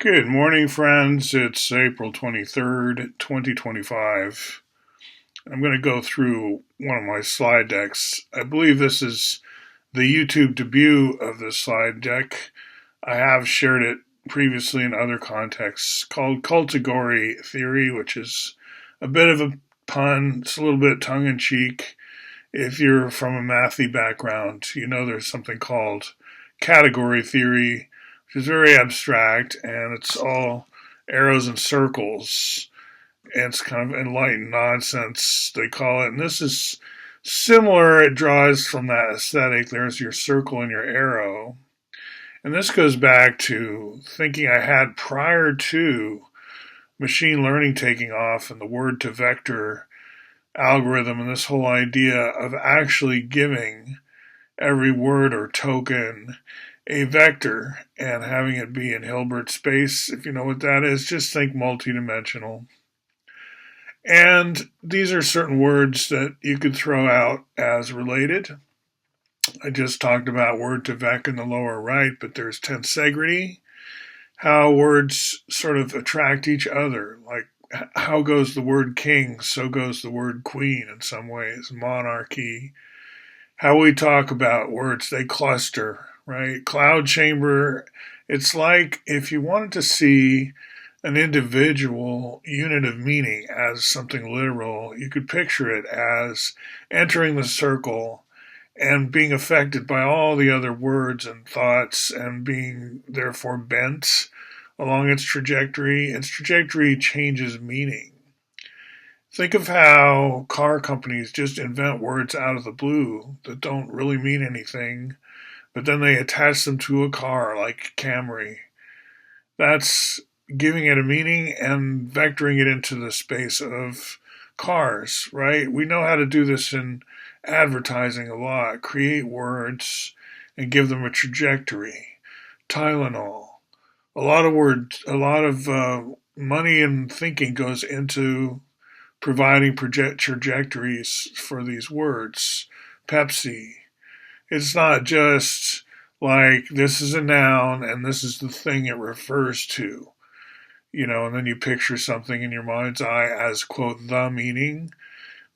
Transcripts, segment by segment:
Good morning, friends. It's April 23rd, 2025. I'm going to go through one of my slide decks. I believe this is the YouTube debut of this slide deck. I have shared it previously in other contexts, called Cultagory theory, which is a bit of a pun. It's a little bit tongue-in-cheek. If you're from a mathy background, you know there's something called category theory, which is very abstract, and it's all arrows and circles. And it's kind of enlightened nonsense, they call it. And this is similar. It draws from that aesthetic. There's your circle and your arrow. And this goes back to thinking I had prior to machine learning taking off and the word to vector algorithm, and this whole idea of actually giving every word or token a vector and having it be in Hilbert space. If you know what that is, just think multidimensional. And these are certain words that you could throw out as related. I just talked about word to vec in the lower right, but there's tensegrity, how words sort of attract each other. Like, how goes the word king, so goes the word queen in some ways, monarchy. How we talk about words, they cluster, right? Cloud chamber, it's like if you wanted to see an individual unit of meaning as something literal, you could picture it as entering the circle and being affected by all the other words and thoughts and being therefore bent along its trajectory. Its trajectory changes meaning. Think of how car companies just invent words out of the blue that don't really mean anything, but then they attach them to a car like Camry. That's giving it a meaning and vectoring it into the space of cars, right? We know how to do this in advertising a lot. Create words and give them a trajectory. Tylenol. A lot of money and thinking goes into providing trajectories for these words. Pepsi. It's not just like this is a noun and this is the thing it refers to, and then you picture something in your mind's eye as, quote, the meaning.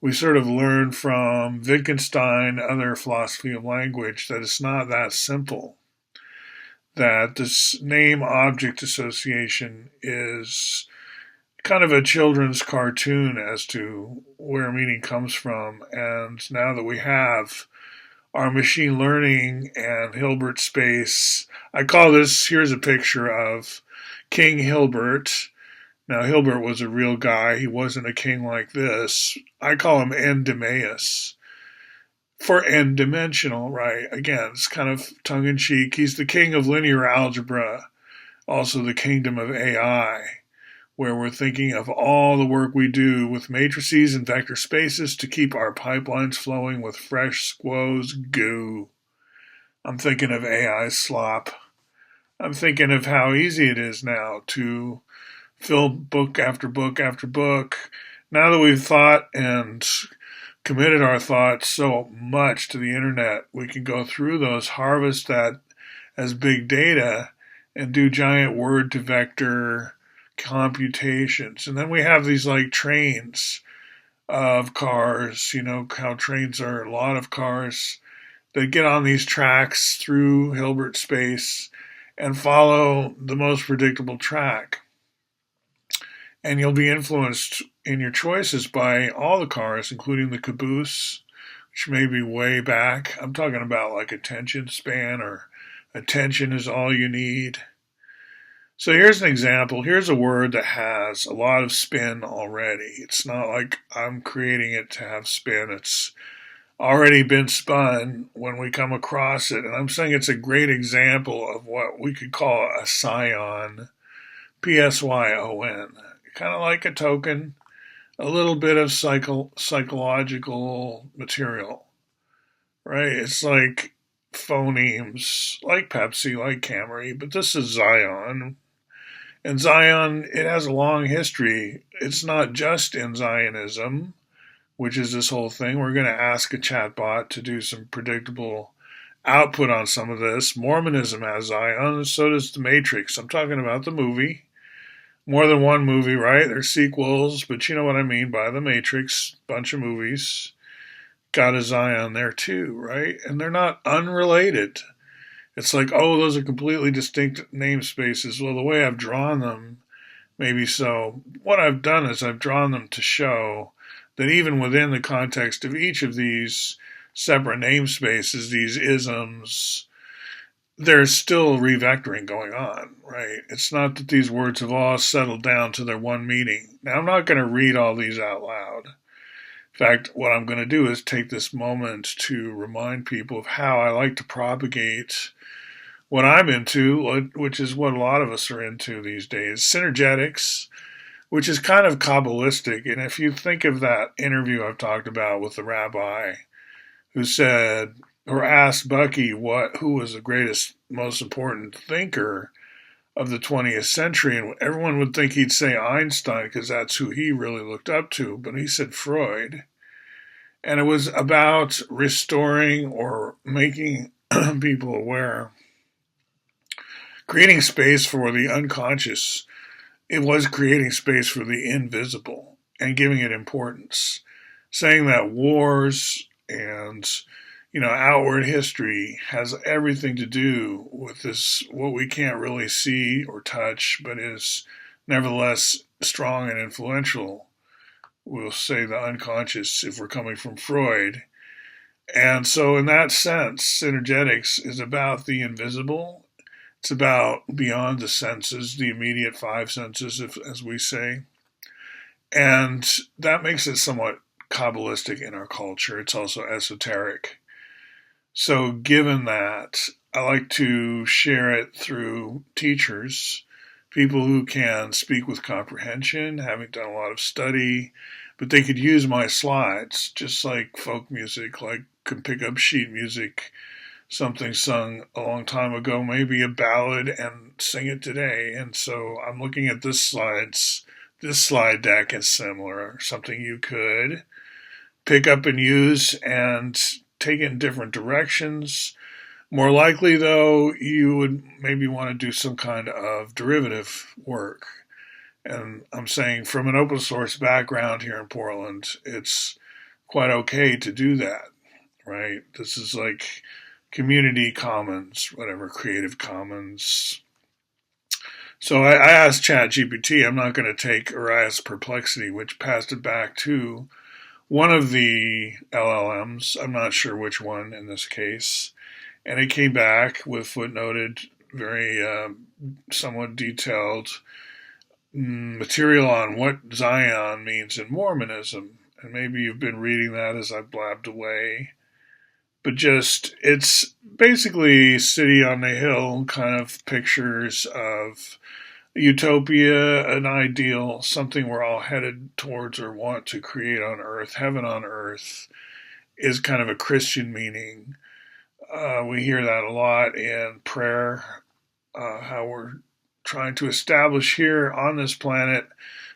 We sort of learn from Wittgenstein, other philosophy of language, that it's not that simple. That this name object association is kind of a children's cartoon as to where meaning comes from. And now that we have our machine learning and Hilbert space, I call this, here's a picture of King Hilbert. Now, Hilbert was a real guy. He wasn't a king like this. I call him Endymius for n-dimensional, right? Again, it's kind of tongue-in-cheek. He's the king of linear algebra, also the kingdom of AI, where we're thinking of all the work we do with matrices and vector spaces to keep our pipelines flowing with fresh squoze goo. I'm thinking of AI slop. I'm thinking of how easy it is now to fill book after book after book. Now that we've thought and committed our thoughts so much to the internet, we can go through those, harvest that as big data, and do giant word to vector computations. And then we have these like trains of cars, how trains are a lot of cars that get on these tracks through Hilbert space and follow the most predictable track. And you'll be influenced in your choices by all the cars, including the caboose, which may be way back. I'm talking about like attention span, or attention is all you need. So here's an example. Here's a word that has a lot of spin already. It's not like I'm creating it to have spin. It's already been spun when we come across it. And I'm saying it's a great example of what we could call a Psyon, P-S-Y-O-N. Kind of like a token, a little bit of psychological material, right? It's like phonemes, like Pepsi, like Camry, but this is Zion. And Zion, it has a long history. It's not just in Zionism, which is this whole thing. We're going to ask a chatbot to do some predictable output on some of this. Mormonism has Zion, and so does The Matrix. I'm talking about the movie. More than one movie, right? There's sequels, but you know what I mean by The Matrix. Bunch of movies. Got a Zion there too, right? And they're not unrelated. It's like, oh, those are completely distinct namespaces. Well, the way I've drawn them, maybe so. What I've done is I've drawn them to show that even within the context of each of these separate namespaces, these isms, there's still revectoring going on, right? It's not that these words have all settled down to their one meaning. Now, I'm not going to read all these out loud. In fact, what I'm going to do is take this moment to remind people of how I like to propagate what I'm into, which is what a lot of us are into these days, synergetics, which is kind of Kabbalistic. And if you think of that interview I've talked about with the rabbi who said, or asked Bucky who was the greatest, most important thinker of the 20th century, and everyone would think he'd say Einstein because that's who he really looked up to, but he said Freud. And it was about restoring or making people aware, creating space for the unconscious. It was creating space for the invisible and giving it importance, saying that wars and outward history has everything to do with this, what we can't really see or touch, but is nevertheless strong and influential. We'll say the unconscious if we're coming from Freud. And so in that sense, synergetics is about the invisible. It's about beyond the senses, the immediate five senses, as we say. And that makes it somewhat Kabbalistic in our culture. It's also esoteric. So given that, I like to share it through teachers, people who can speak with comprehension, having done a lot of study, but they could use my slides, just like folk music, like can pick up sheet music, something sung a long time ago, maybe a ballad, and sing it today. And so I'm looking at this slide deck is similar, something you could pick up and use and take in different directions. More likely, though, you would maybe want to do some kind of derivative work. And I'm saying from an open source background here in Portland, it's quite okay to do that, right? This is like community commons, whatever, Creative Commons. So I asked ChatGPT, I'm not going to take, or I asked Perplexity, which passed it back to one of the LLMs, I'm not sure which one in this case, and it came back with footnoted, very somewhat detailed material on what Zion means in Mormonism. And maybe you've been reading that as I blabbed away. But it's basically city on the hill kind of pictures of utopia, an ideal, something we're all headed towards or want to create on earth. Heaven on earth is kind of a Christian meaning. We hear that a lot in prayer, how we're trying to establish here on this planet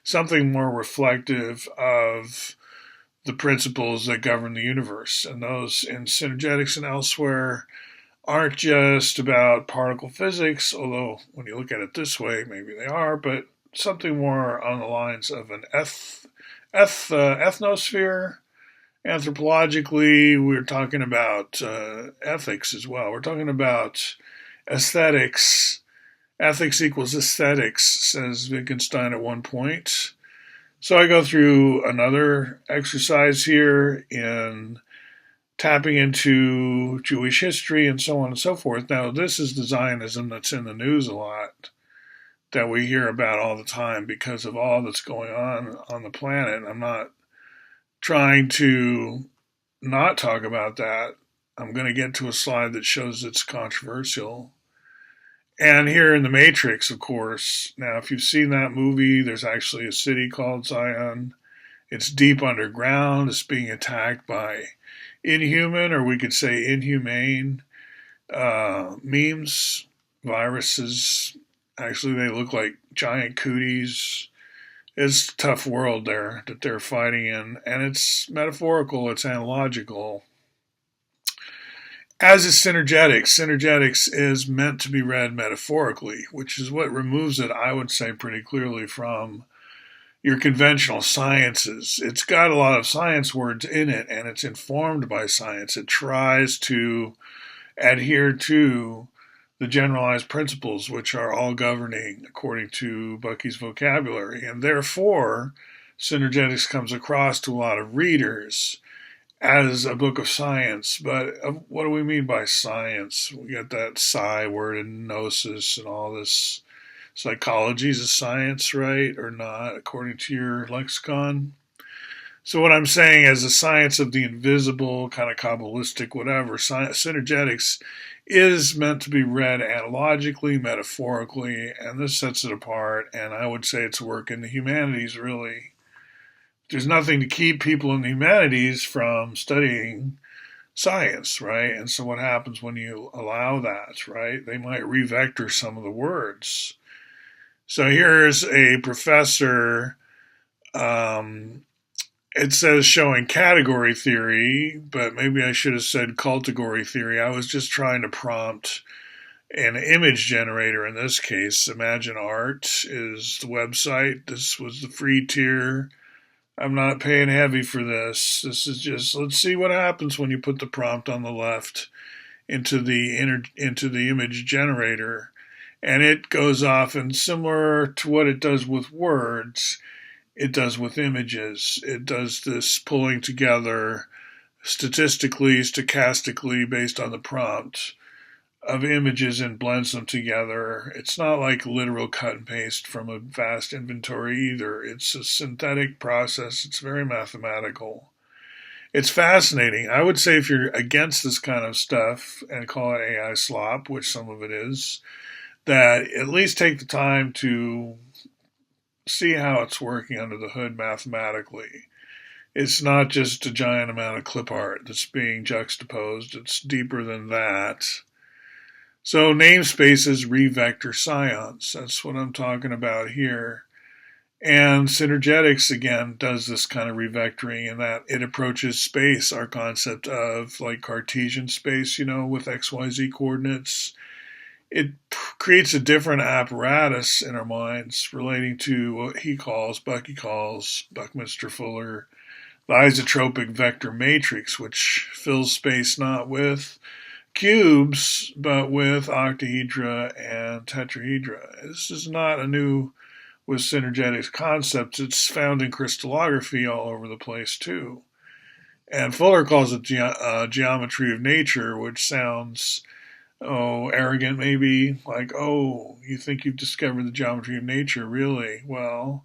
something more reflective of the principles that govern the universe. And those in synergetics and elsewhere aren't just about particle physics, although when you look at it this way, maybe they are, but something more on the lines of an ethnosphere. Anthropologically, we're talking about ethics as well. We're talking about aesthetics. Ethics equals aesthetics, says Wittgenstein at one point. So I go through another exercise here in tapping into Jewish history and so on and so forth. Now, this is the Zionism that's in the news a lot, that we hear about all the time because of all that's going on the planet. I'm not trying to not talk about that. I'm going to get to a slide that shows it's controversial. And here in The Matrix, of course, now if you've seen that movie, there's actually a city called Zion. It's deep underground. It's being attacked by inhuman, or we could say inhumane, memes, viruses. Actually, they look like giant cooties. It's a tough world there that they're fighting in, and it's metaphorical, it's analogical. As is synergetics. Synergetics is meant to be read metaphorically, which is what removes it, I would say, pretty clearly from your conventional sciences. It's got a lot of science words in it, and it's informed by science. It tries to adhere to the generalized principles which are all governing according to Bucky's vocabulary. And therefore, Synergetics comes across to a lot of readers as a book of science. But what do we mean by science? We got that psi word and gnosis and all this. Psychology is a science, right? Or not, according to your lexicon? So what I'm saying is the science of the invisible, kind of Kabbalistic, whatever, synergetics is meant to be read analogically, metaphorically, and this sets it apart, and I would say it's work in the humanities, really. There's nothing to keep people in the humanities from studying science, right? And so what happens when you allow that, right? They might revector some of the words. So here's a professor, it says showing category theory, but maybe I should have said cultagory theory. I was just trying to prompt an image generator in this case. Imagine Art is the website. This was the free tier. I'm not paying heavy for this. This is just, let's see what happens when you put the prompt on the left into the image generator. And it goes off, and similar to what it does with words, it does with images. It does this pulling together statistically, stochastically, based on the prompt of images and blends them together. It's not like literal cut and paste from a vast inventory either. It's a synthetic process. It's very mathematical. It's fascinating. I would say if you're against this kind of stuff and call it AI slop, which some of it is, that at least take the time to see how it's working under the hood mathematically. It's not just a giant amount of clip art that's being juxtaposed. It's deeper than that. So namespaces revector Psyons. That's what I'm talking about here. And Synergetics, again, does this kind of revectoring in that it approaches space, our concept of like Cartesian space, with XYZ coordinates. It creates a different apparatus in our minds relating to what Bucky calls, Buckminster Fuller, the isotropic vector matrix, which fills space not with cubes, but with octahedra and tetrahedra. This is not a new with synergetics concepts. It's found in crystallography all over the place too. And Fuller calls it geometry of nature, which sounds arrogant maybe, like, you think you've discovered the geometry of nature, really? Well,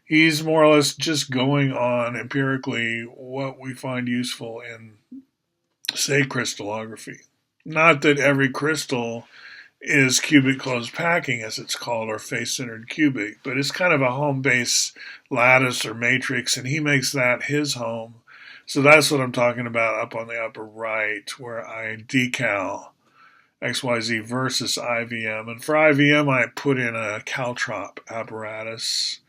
he's more or less just going on empirically what we find useful in, say, crystallography. Not that every crystal is cubic closed packing, as it's called, or face-centered cubic, but it's kind of a home base lattice or matrix, and he makes that his home. So that's what I'm talking about up on the upper right, where I decal XYZ versus IVM. And for IVM, I put in a caltrop apparatus,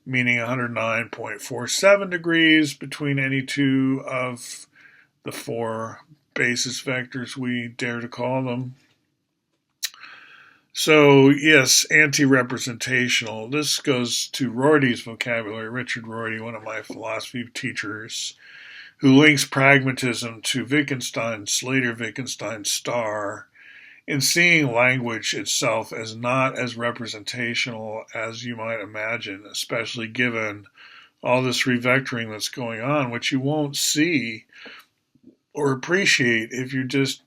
meaning 109.47 degrees between any two of the four basis vectors we dare to call them. So, yes, anti-representational. This goes to Rorty's vocabulary, Richard Rorty, one of my philosophy teachers, who links pragmatism to Wittgenstein's, Slater Wittgenstein's star, in seeing language itself as not as representational as you might imagine, especially given all this revectoring that's going on, which you won't see or appreciate if you're just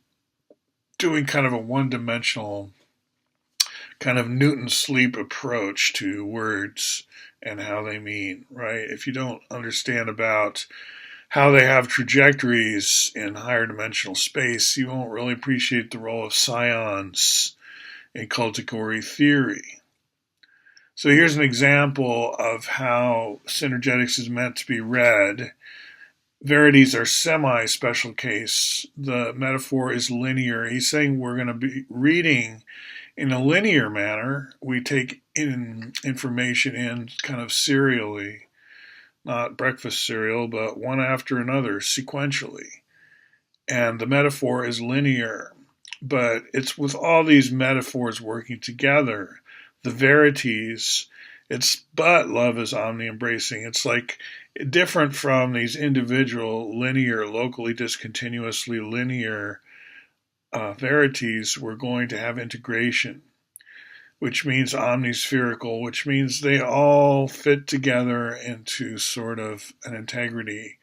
doing kind of a one-dimensional, kind of Newton sleep approach to words and how they mean, right? If you don't understand about how they have trajectories in higher dimensional space, you won't really appreciate the role of Psyons in Cultagory theory. So here's an example of how synergetics is meant to be read. Verities are semi-special case. The metaphor is linear. He's saying we're going to be reading in a linear manner. We take in information in kind of serially. Not breakfast cereal, but one after another, sequentially. and the metaphor is linear. But it's with all these metaphors working together, the verities, it's but love is omni-embracing. It's like different from these individual linear, locally discontinuously linear verities. We're going to have integration, which means omnispherical, which means they all fit together into sort of an integrity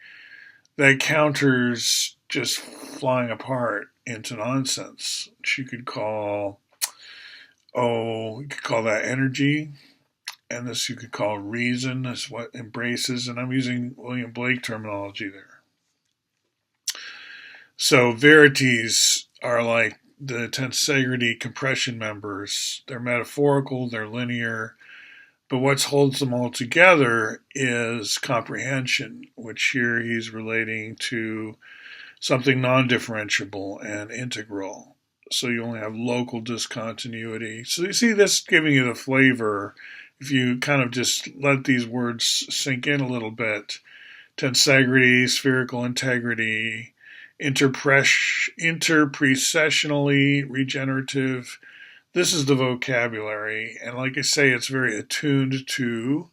that counters just flying apart into nonsense, which you could call that energy, and this you could call reason, is what embraces, and I'm using William Blake terminology there. So verities are like the tensegrity compression members. They're metaphorical, they're linear, but what holds them all together is comprehension, which here he's relating to something non-differentiable and integral. So you only have local discontinuity. So you see this giving you the flavor if you kind of just let these words sink in a little bit. Tensegrity, spherical integrity, interprecessionally regenerative. This is the vocabulary, and like I say, it's very attuned to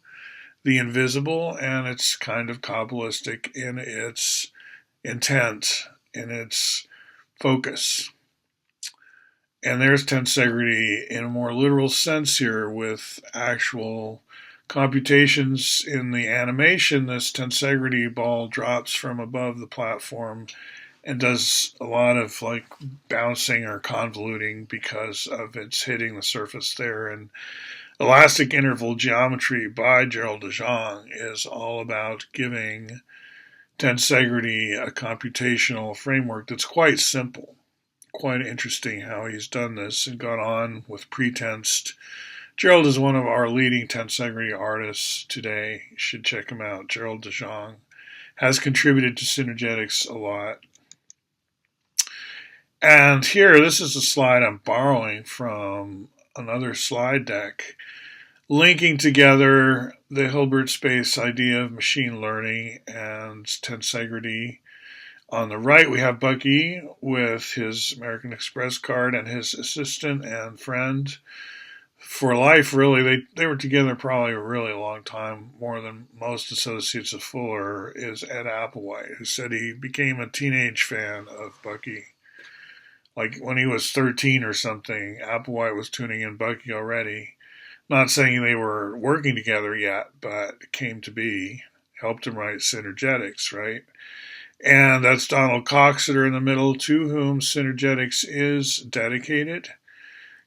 the invisible, and it's kind of Kabbalistic in its intent, in its focus. And there's tensegrity in a more literal sense here with actual computations in the animation. This tensegrity ball drops from above the platform and does a lot of like bouncing or convoluting because of its hitting the surface there. And elastic interval geometry by Gerald de Jong is all about giving tensegrity a computational framework that's quite simple. Quite interesting how he's done this and gone on with pretensed. Gerald is one of our leading tensegrity artists today. You should check him out. Gerald de Jong has contributed to synergetics a lot. And here, this is a slide I'm borrowing from another slide deck, linking together the Hilbert space idea of machine learning and tensegrity. On the right, we have Bucky with his American Express card and his assistant and friend for life, really. They were together probably a really long time, more than most associates of Fuller, is Ed Applewhite, who said he became a teenage fan of Bucky. Like when he was 13 or something, Applewhite was tuning in Bucky already. Not saying they were working together yet, but it came to be. Helped him write Synergetics, right? And that's Donald Coxeter in the middle, to whom Synergetics is dedicated.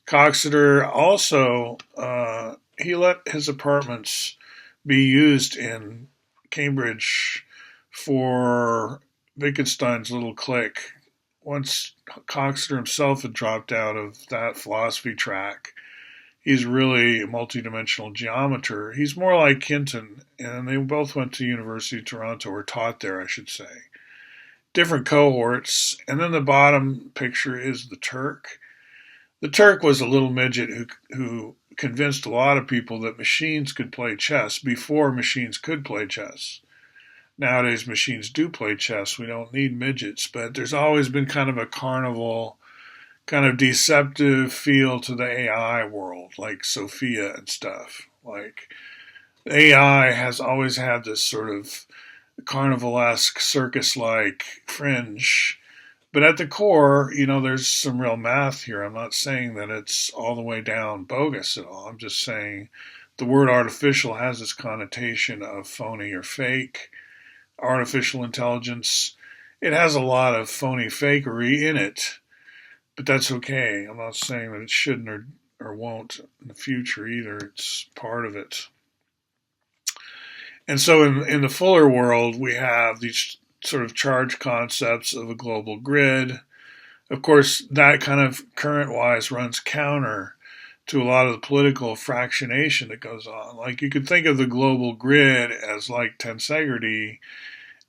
Coxeter also, he let his apartments be used in Cambridge for Wittgenstein's little clique. Once Coxeter himself had dropped out of that philosophy track, he's really a multidimensional geometer. He's more like Hinton, and they both went to University of Toronto, or taught there, I should say. Different cohorts, and then the bottom picture is the Turk. The Turk was a little midget who convinced a lot of people that machines could play chess before machines could play chess. Nowadays, machines do play chess. We don't need midgets, but there's always been kind of a carnival, kind of deceptive feel to the AI world, like Sophia and stuff. Like, AI has always had this sort of carnivalesque, circus-like fringe. But at the core, there's some real math here. I'm not saying that it's all the way down bogus at all. I'm just saying the word artificial has this connotation of phony or fake. Artificial intelligence, it has a lot of phony fakery in it, but that's okay. I'm not saying that it shouldn't or won't in the future either. It's part of it. And so in the Fuller world, we have these sort of charge concepts of a global grid. Of course, that kind of current-wise runs counter to a lot of the political fractionation that goes on. Like, you could think of the global grid as like tensegrity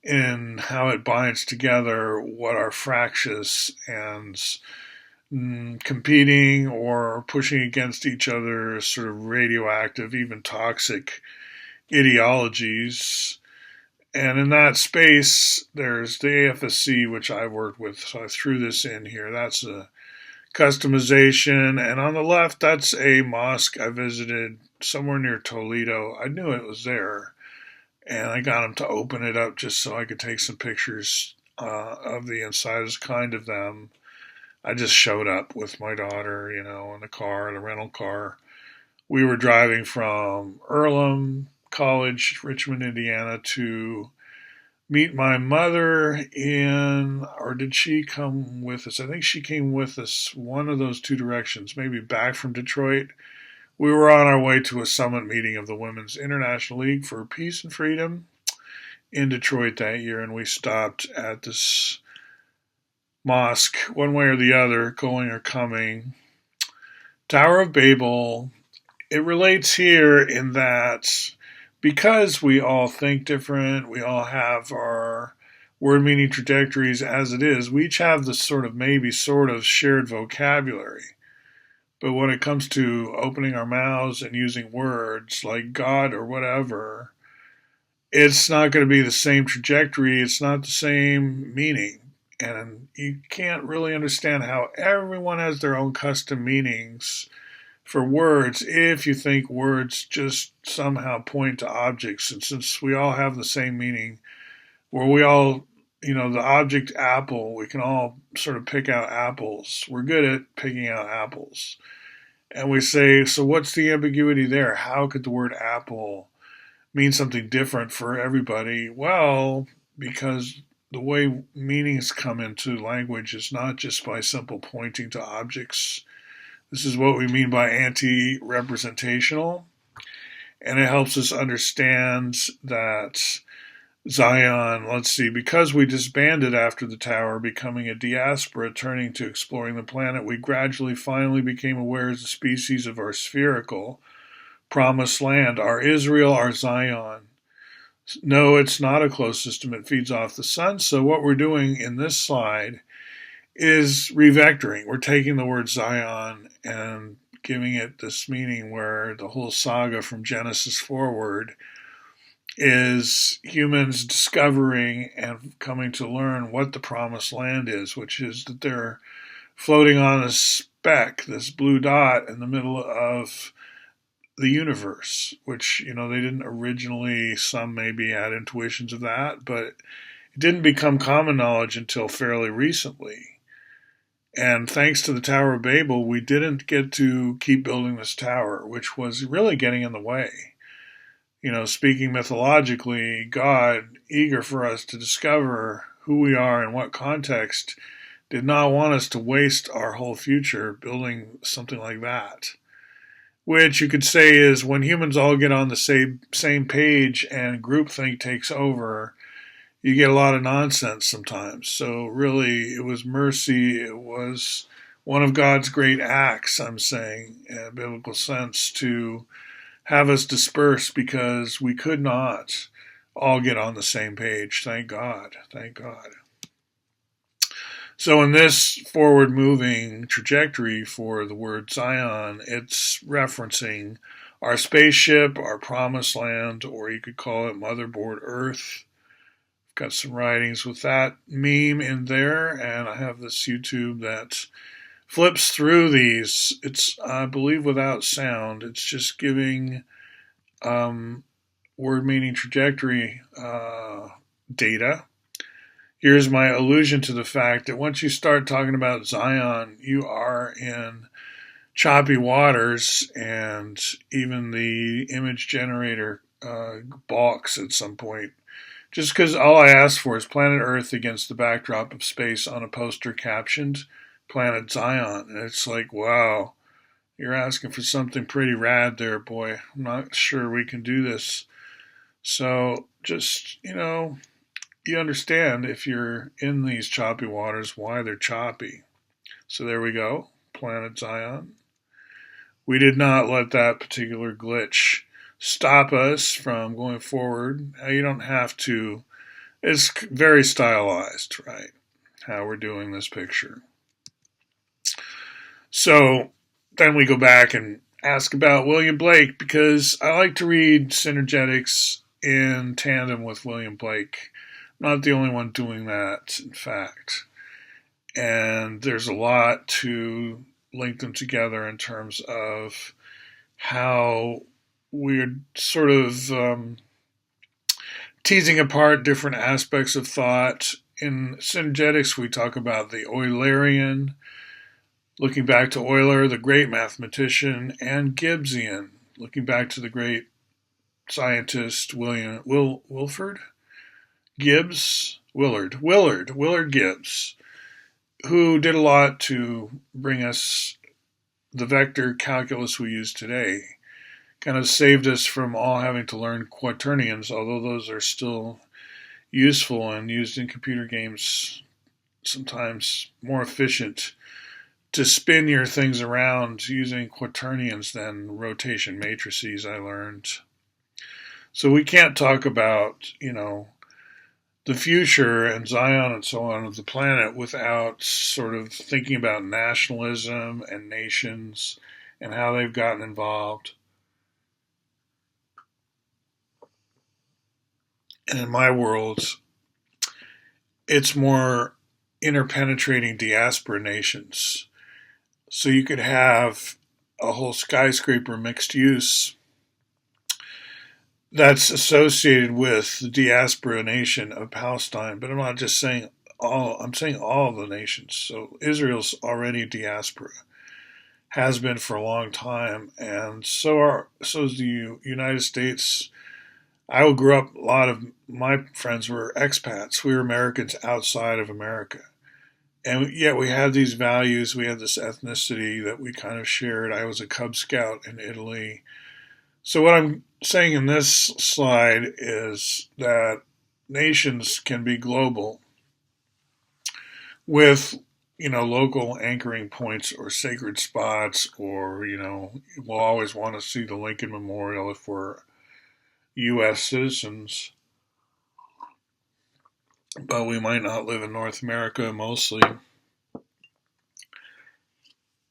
in how it binds together what are fractious and competing or pushing against each other, sort of radioactive, even toxic ideologies. And in that space, there's the AFSC, which I worked with. So I threw this in here. That's a customization. And on the left, that's a mosque I visited somewhere near Toledo. I knew it was there. And I got him to open it up just so I could take some pictures of the inside. It was kind of them. I just showed up with my daughter, in the car, the rental car. We were driving from Earlham College, Richmond, Indiana, to meet my mother or did she come with us? I think she came with us one of those two directions, maybe back from Detroit. We were on our way to a summit meeting of the Women's International League for Peace and Freedom in Detroit that year, and we stopped at this mosque, one way or the other, going or coming. Tower of Babel. It relates here in that because we all think different, we all have our word meaning trajectories as it is, we each have this sort of shared vocabulary. But when it comes to opening our mouths and using words like God or whatever, it's not going to be the same trajectory, it's not the same meaning. And you can't really understand how everyone has their own custom meanings for words if you think words just somehow point to objects. And since we all have the same meaning, where we all, the object apple, we can all sort of pick out apples. We're good at picking out apples. And we say, so what's the ambiguity there? How could the word apple mean something different for everybody? Well, because the way meanings come into language is not just by simple pointing to objects. This is what we mean by anti-representational. And it helps us understand that Zion, because we disbanded after the tower, becoming a diaspora, turning to exploring the planet, we gradually finally became aware as a species of our spherical promised land, our Israel, our Zion. No, it's not a closed system. It feeds off the sun. So what we're doing in this slide is revectoring. We're taking the word Zion and giving it this meaning where the whole saga from Genesis forward is humans discovering and coming to learn what the promised land is, which is that they're floating on a speck, this blue dot in the middle of the universe, which, they didn't originally, some maybe had intuitions of that, but it didn't become common knowledge until fairly recently. And thanks to the Tower of Babel, we didn't get to keep building this tower, which was really getting in the way. Speaking mythologically, God, eager for us to discover who we are in what context, did not want us to waste our whole future building something like that. Which you could say is when humans all get on the same page and groupthink takes over, you get a lot of nonsense sometimes. So really, it was mercy. It was one of God's great acts, I'm saying, in a biblical sense, to have us disperse because we could not all get on the same page. Thank God. Thank God. So in this forward-moving trajectory for the word Zion, it's referencing our spaceship, our promised land, or you could call it motherboard Earth. Got some writings with that meme in there, and I have this YouTube that flips through these. It's, I believe, without sound. It's just giving word meaning trajectory data. Here's my allusion to the fact that once you start talking about Zion, you are in choppy waters, and even the image generator balks at some point. Just because all I asked for is planet Earth against the backdrop of space on a poster captioned Planet Zion. And it's like, wow, you're asking for something pretty rad there, boy. I'm not sure we can do this. So just, you understand if you're in these choppy waters why they're choppy. So there we go, Planet Zion. We did not let that particular glitch stop us from going forward. You don't have to. It's very stylized, right? How we're doing this picture. So then we go back and ask about William Blake because I like to read synergetics in tandem with William Blake. Not the only one doing that, in fact. And there's a lot to link them together in terms of how we're sort of teasing apart different aspects of thought. In synergetics, we talk about the Eulerian, looking back to Euler, the great mathematician, and Gibbsian, looking back to the great scientist Wilford Gibbs, Willard Gibbs, who did a lot to bring us the vector calculus we use today. Kind of saved us from all having to learn quaternions, although those are still useful and used in computer games, sometimes more efficient to spin your things around using quaternions than rotation matrices, I learned. So we can't talk about, the future and Zion and so on of the planet without sort of thinking about nationalism and nations and how they've gotten involved. And in my world, it's more interpenetrating diaspora nations. So you could have a whole skyscraper mixed use that's associated with the diaspora nation of Palestine, but I'm not just saying all, I'm saying all of the nations. So Israel's already diaspora, has been for a long time, and so is the United States. I grew up, a lot of my friends were expats. We were Americans outside of America. And yet we had these values, we had this ethnicity that we kind of shared. I was a Cub Scout in Italy. So what I'm saying in this slide is that nations can be global with, local anchoring points or sacred spots, or, we'll always want to see the Lincoln Memorial if we're U.S. citizens, but we might not live in North America mostly.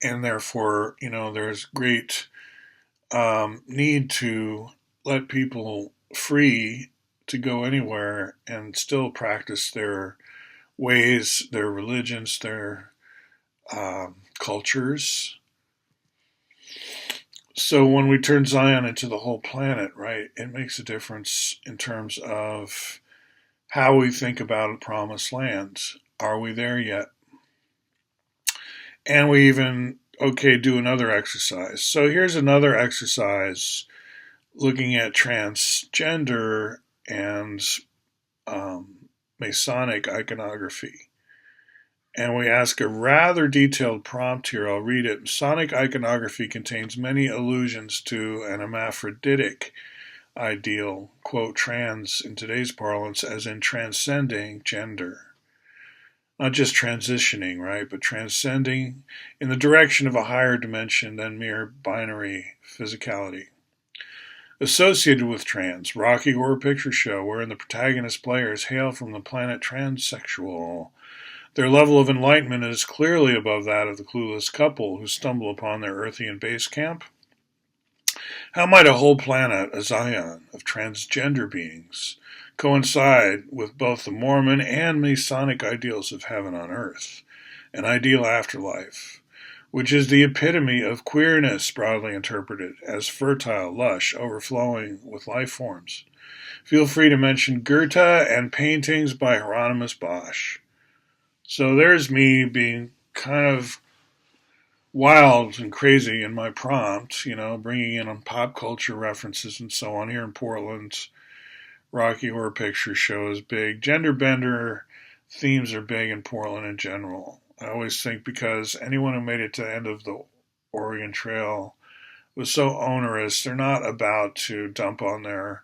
And therefore, there's great need to let people free to go anywhere and still practice their ways, their religions, their cultures. So when we turn Zion into the whole planet, right, it makes a difference in terms of how we think about a promised land. Are we there yet? And we even, do another exercise. So here's another exercise looking at transgender and Masonic iconography. And we ask a rather detailed prompt here. I'll read it. Masonic iconography contains many allusions to an hermaphroditic ideal, quote, trans in today's parlance, as in transcending gender. Not just transitioning, right, but transcending in the direction of a higher dimension than mere binary physicality. Associated with trans, Rocky Horror Picture Show, wherein the protagonist players hail from the planet transsexual. Their level of enlightenment is clearly above that of the clueless couple who stumble upon their Earthian base camp. How might a whole planet, a Zion, of transgender beings coincide with both the Mormon and Masonic ideals of heaven on earth, an ideal afterlife, which is the epitome of queerness broadly interpreted as fertile, lush, overflowing with life forms? Feel free to mention Goethe and paintings by Hieronymus Bosch. So there's me being kind of wild and crazy in my prompt, bringing in pop culture references and so on. Here in Portland, Rocky Horror Picture Show is big. Gender bender themes are big in Portland in general. I always think because anyone who made it to the end of the Oregon Trail was so onerous, they're not about to dump on their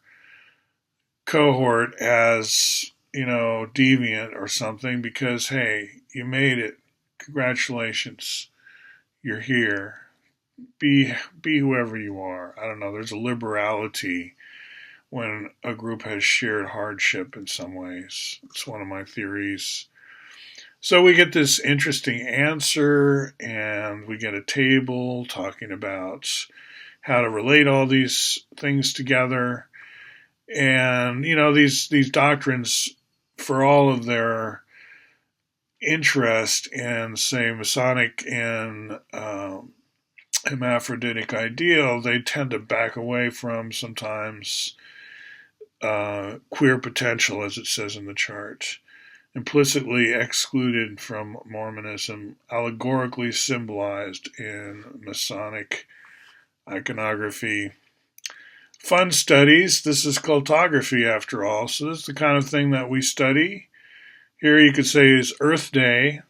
cohort as, deviant or something, because, hey, you made it. Congratulations. You're here. Be whoever you are. I don't know. There's a liberality when a group has shared hardship in some ways. It's one of my theories. So we get this interesting answer, and we get a table talking about how to relate all these things together. And these doctrines, for all of their interest in, say, Masonic and hermaphroditic ideal, they tend to back away from sometimes queer potential, as it says in the chart. Implicitly excluded from Mormonism, allegorically symbolized in Masonic iconography. Fun studies. This is cultography, after all, so this is the kind of thing that we study. Here you could say is Earth Day,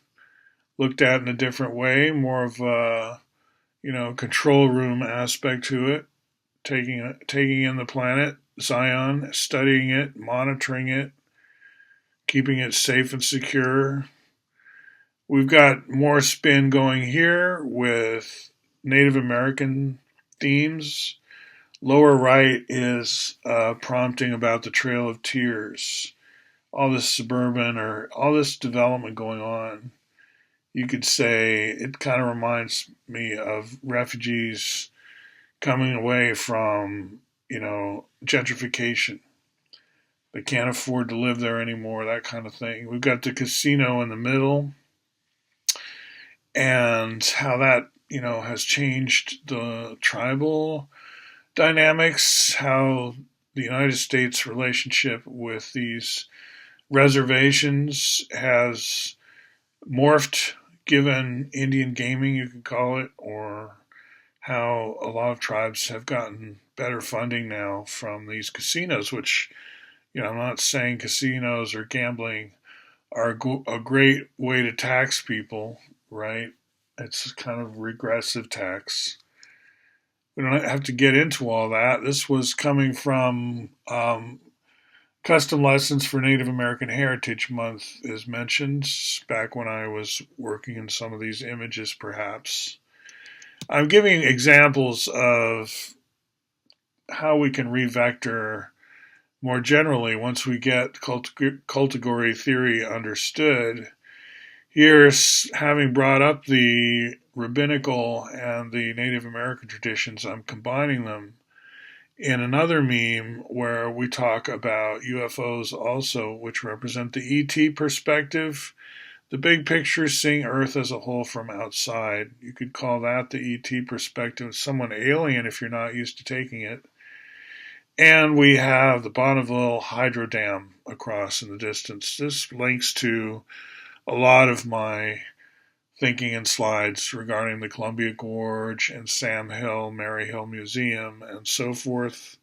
looked at in a different way, more of a control room aspect to it, taking in the planet Zion, studying it, monitoring it, keeping it safe and secure. We've got more spin going here with Native American themes. Lower right is prompting about the Trail of Tears. All this suburban or all this development going on. You could say it kind of reminds me of refugees coming away from, gentrification. They can't afford to live there anymore, that kind of thing. We've got the casino in the middle and how that, has changed the tribal dynamics, how the United States relationship with these reservations has morphed given Indian gaming, you could call it, or how a lot of tribes have gotten better funding now from these casinos, which, I'm not saying casinos or gambling are a great way to tax people, right? It's kind of regressive tax. We don't have to get into all that. This was coming from Custom Lessons for Native American Heritage Month is mentioned back when I was working in some of these images, perhaps. I'm giving examples of how we can revector more generally once we get cultagory theory understood. Here's having brought up the rabbinical and the Native American traditions, I'm combining them in another meme where we talk about UFOs also, which represent the ET perspective. The big picture, seeing Earth as a whole from outside. You could call that the ET perspective, someone alien if you're not used to taking it. And we have the Bonneville Hydro Dam across in the distance. This links to a lot of my thinking and slides regarding the Columbia Gorge and Sam Hill, Mary Hill Museum, and so forth,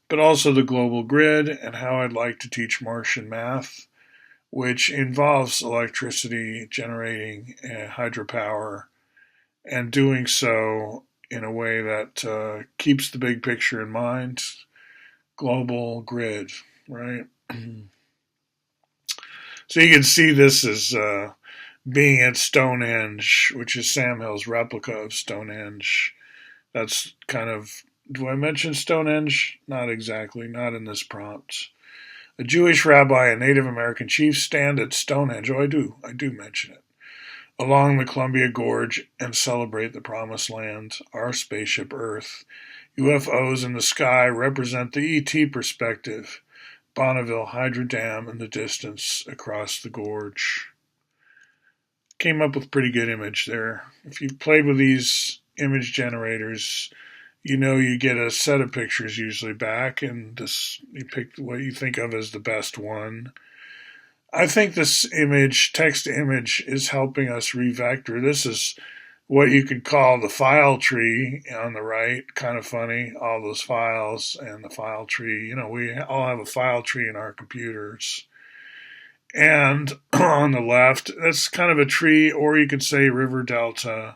but also the global grid and how I'd like to teach Martian math, which involves electricity generating hydropower and doing so in a way that keeps the big picture in mind. Global grid, right? So you can see this as being at Stonehenge, which is Sam Hill's replica of Stonehenge. That's kind of, do I mention Stonehenge? Not exactly, not in this prompt. A Jewish rabbi and Native American chief stand at Stonehenge. Oh, I do mention it. Along the Columbia Gorge and celebrate the promised land, our spaceship Earth. UFOs in the sky represent the ET perspective. Bonneville Hydro Dam in the distance across the gorge. Came up with a pretty good image there. If you've played with these image generators, you get a set of pictures usually back, and you pick what you think of as the best one. I think this image, text image, is helping us revector. This is what you could call the file tree on the right. Kind of funny, all those files and the file tree. We all have a file tree in our computers. And on the left, that's kind of a tree, or you could say river delta,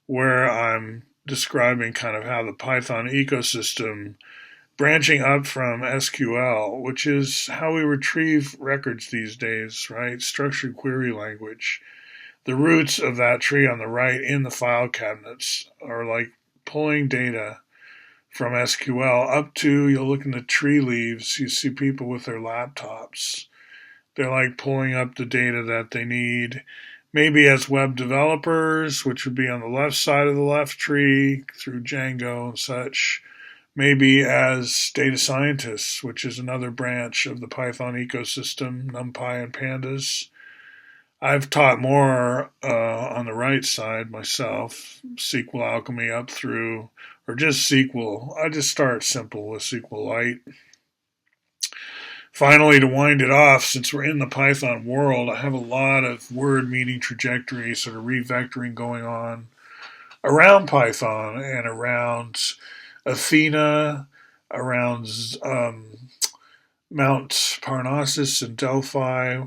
where I'm describing kind of how the Python ecosystem branching up from SQL, which is how we retrieve records these days, right? Structured query language. The roots of that tree on the right in the file cabinets are like pulling data from SQL up to, you'll look in the tree leaves, you see people with their laptops. They're like pulling up the data that they need, maybe as web developers, which would be on the left side of the left tree through Django and such, maybe as data scientists, which is another branch of the Python ecosystem, NumPy and Pandas. I've taught more on the right side myself, SQL Alchemy up through, or just SQL. I just start simple with SQLite. Finally, to wind it off, since we're in the Python world, I have a lot of word meaning trajectory, sort of revectoring going on around Python and around Athena, around Mount Parnassus and Delphi,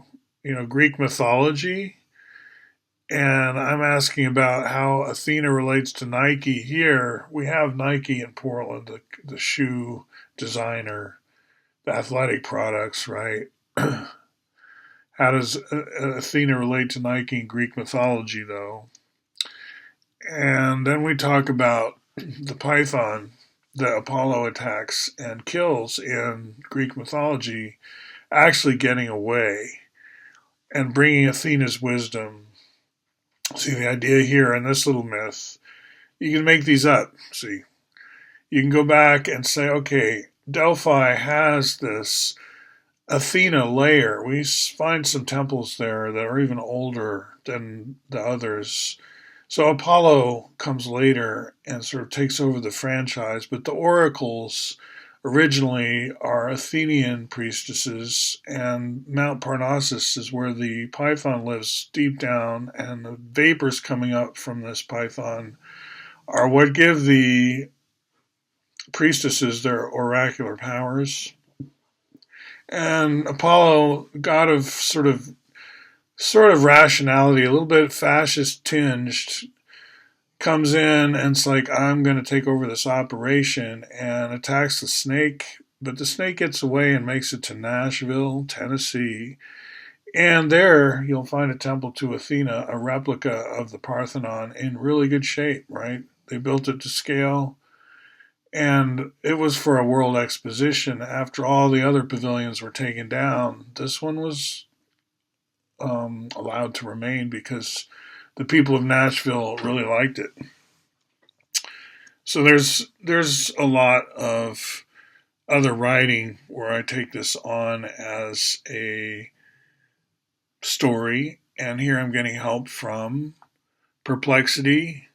Greek mythology. And I'm asking about how Athena relates to Nike here. We have Nike in Portland, the shoe designer, the athletic products, right? How does Athena relate to Nike in Greek mythology, though? And then we talk about the Python that Apollo attacks and kills in Greek mythology actually getting away and bringing Athena's wisdom. See, the idea here in this little myth, you can make these up. See, you can go back and say, okay, Delphi has this Athena layer. We find some temples there that are even older than the others. So Apollo comes later and sort of takes over the franchise, but the oracles originally are Athenian priestesses, and Mount Parnassus is where the python lives deep down, and the vapors coming up from this python are what give the priestesses their oracular powers. And Apollo, god of sort of rationality, a little bit fascist tinged, comes in and it's like, I'm going to take over this operation, and attacks the snake. But the snake gets away and makes it to Nashville, Tennessee. And there you'll find a temple to Athena, a replica of the Parthenon in really good shape, right? They built it to scale. And it was for a world exposition. After all the other pavilions were taken down, this one was allowed to remain because the people of Nashville really liked it. So there's a lot of other writing where I take this on as a story, and here I'm getting help from Perplexity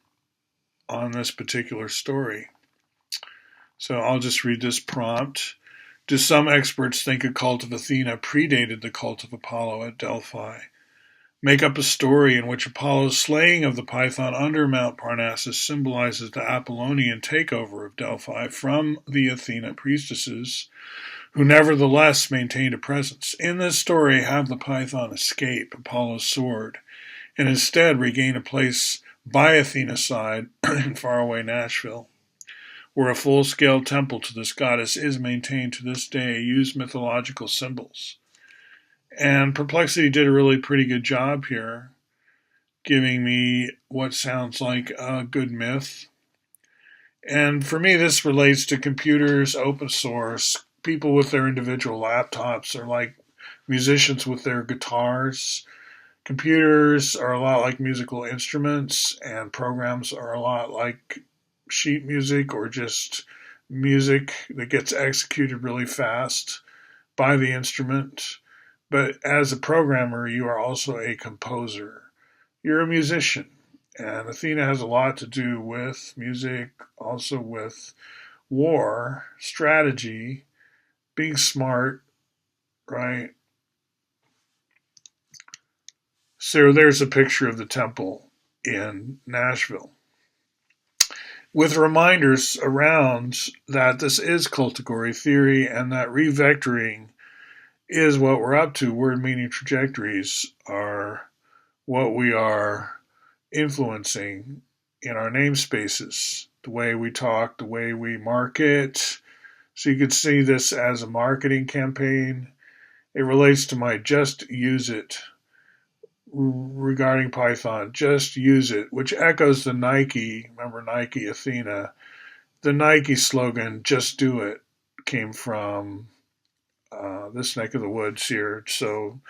on this particular story. So I'll just read this prompt. Do some experts think a cult of Athena predated the cult of Apollo at Delphi? Make up a story in which Apollo's slaying of the python under Mount Parnassus symbolizes the Apollonian takeover of Delphi from the Athena priestesses, who nevertheless maintained a presence. In this story, have the python escape Apollo's sword and instead regain a place by Athena's side in faraway Nashville, where a full-scale temple to this goddess is maintained to this day. Use mythological symbols. And Perplexity did a really pretty good job here, giving me what sounds like a good myth. And for me, this relates to computers, open source. People with their individual laptops are like musicians with their guitars. Computers are a lot like musical instruments, and programs are a lot like sheet music or just music that gets executed really fast by the instrument. But as a programmer, you are also a composer. You're a musician. And Athena has a lot to do with music, also with war, strategy, being smart, right? So there's a picture of the temple in Nashville, with reminders around that this is Cultagory theory and that revectoring is what we're up to. Word meaning trajectories are what we are influencing in our namespaces, the way we talk, the way we market. So you could see this as a marketing campaign. It relates to my just use it regarding Python, just use it, which echoes the Nike, remember Nike Athena, the Nike slogan, just do it, came from this neck of the woods here. So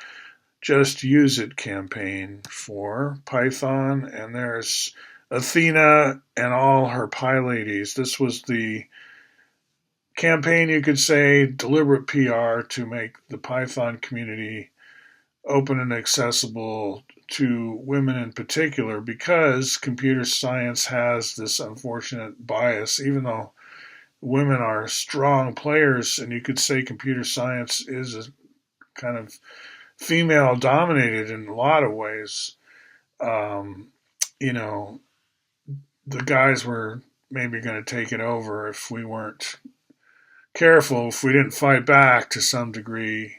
just use it campaign for Python, and there's Athena and all her Py ladies. This was the campaign, you could say, deliberate PR to make the Python community open and accessible to women in particular, because computer science has this unfortunate bias. Even though women are strong players, and you could say computer science is a kind of female dominated in a lot of ways, um, you know, the guys were maybe going to take it over if we weren't careful, if we didn't fight back to some degree.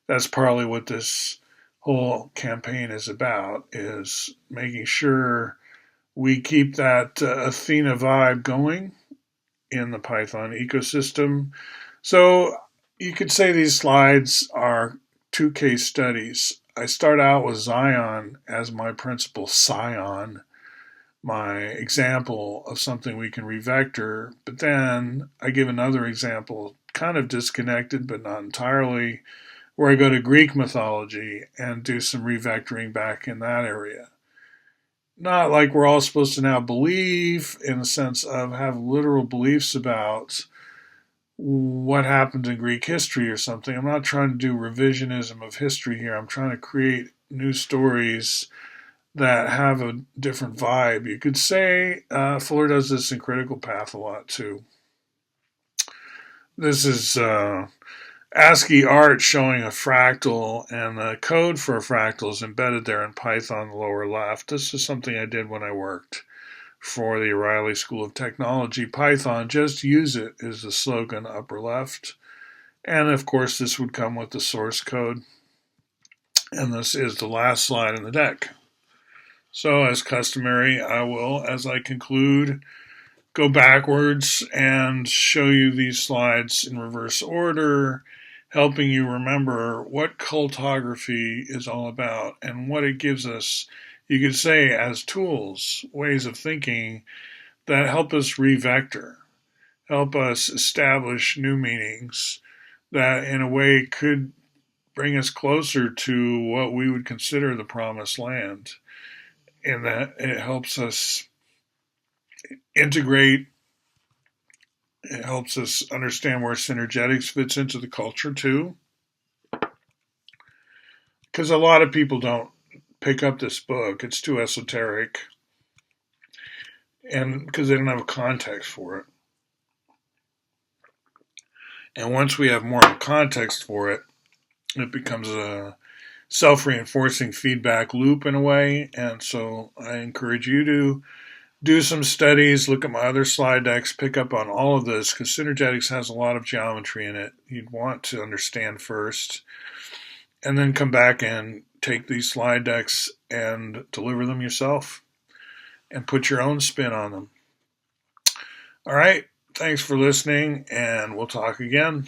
That's partly what this whole campaign is about, is making sure we keep that Athena vibe going in the Python ecosystem. So you could say these slides are two case studies. I start out with Zion as my principal Scion, my example of something we can revector, but then I give another example, kind of disconnected but not entirely, where I go to Greek mythology and do some revectoring back in that area. Not like we're all supposed to now believe, in the sense of have literal beliefs about what happened in Greek history or something. I'm not trying to do revisionism of history here. I'm trying to create new stories that have a different vibe. You could say Fuller does this in Critical Path a lot too. This is ASCII art showing a fractal, and the code for a fractal is embedded there in Python, the lower left. This is something I did when I worked for the O'Reilly School of Technology. Python, just use it, is the slogan, upper left. And of course, this would come with the source code. And this is the last slide in the deck. So, as customary, I will, as I conclude, go backwards and show you these slides in reverse order, helping you remember what cultography is all about and what it gives us, you could say, as tools, ways of thinking that help us revector, help us establish new meanings that in a way could bring us closer to what we would consider the promised land, in that it helps us integrate. It helps us understand where synergetics fits into the culture too. Because a lot of people don't pick up this book. It's too esoteric. And because they don't have a context for it. And once we have more of a context for it, it becomes a self-reinforcing feedback loop in a way. And so I encourage you to do some studies, look at my other slide decks, pick up on all of this, because synergetics has a lot of geometry in it you'd want to understand first, and then come back and take these slide decks and deliver them yourself and put your own spin on them. All right, thanks for listening, and we'll talk again.